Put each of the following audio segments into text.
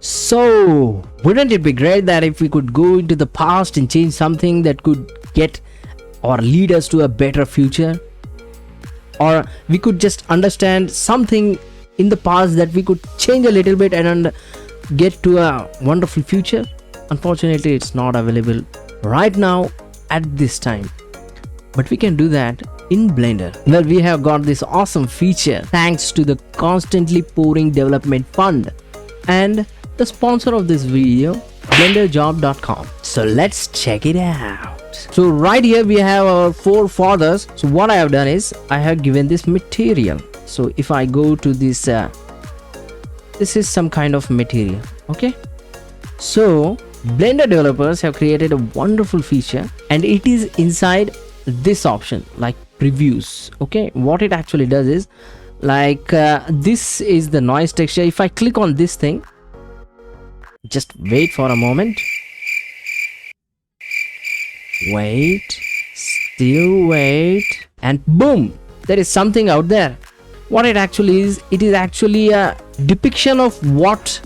So, wouldn't it be great that if we could go into the past and change something that could get or lead us to a better future? Or we could just understand something in the past that we could change a little bit and get to a wonderful future? Unfortunately, it's not available right now at this time. But we can do that in Blender, where we have got this awesome feature thanks to the constantly pouring development fund and the sponsor of this video, blenderjob.com. So let's check it out. So right here we have our four fathers. So what I have done is I have given this material. So if I go to this, this is some kind of material. Okay. So Blender developers have created a wonderful feature, and it is inside this option like previews. Okay, what it actually does is like this is the noise texture. If I click on this thing, just wait for a moment, wait, still wait, and boom, there is something out there. What it actually is, it is actually a depiction of what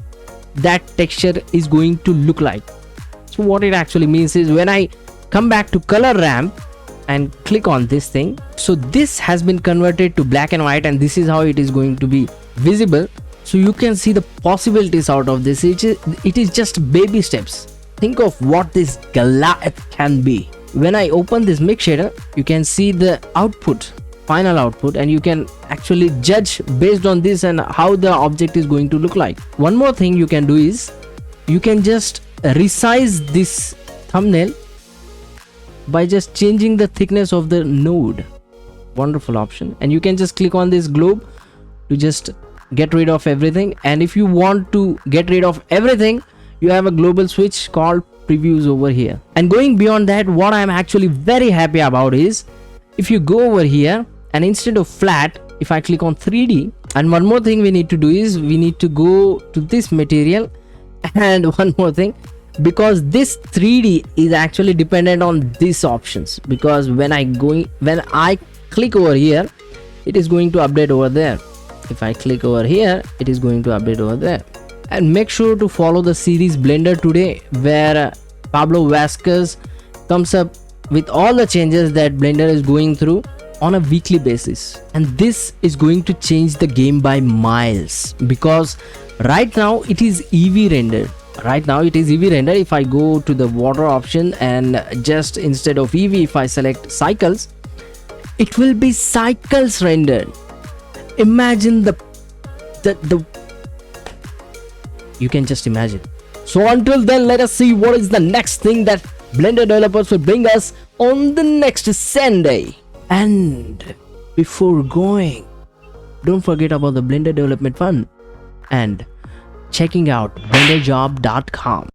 that texture is going to look like. So what it actually means is when I come back to color ramp and click on this thing, so this has been converted to black and white, and this is how it is going to be visible. So you can see the possibilities out of this. It is just baby steps. Think of what this Goliath can be. When I open this mix shader, you can see the output, final output, and you can actually judge based on this and how the object is going to look like. One more thing you can do is you can just resize this thumbnail by just changing the thickness of the node. Wonderful option. And you can just click on this globe to just get rid of everything. And if you want to get rid of everything, you have a global switch called previews over here. And going beyond that, what I am actually very happy about is if you go over here and instead of flat, if I click on 3D, and one more thing we need to do is we need to go to this material, and one more thing, because this 3D is actually dependent on these options, because when I click over here, it is going to update over there. If I click over here, it is going to update over there. And make sure to follow the series Blender Today, where Pablo Vasquez comes up with all the changes that Blender is going through on a weekly basis. And this is going to change the game by miles, because right now it is EV rendered. If I go to the water option and just instead of EV, if I select cycles, it will be cycles rendered. Imagine the you can just imagine. So until then, let us see what is the next thing that Blender developers will bring us on the next Sunday. And before going, don't forget about the Blender development fund and checking out blenderjob.com.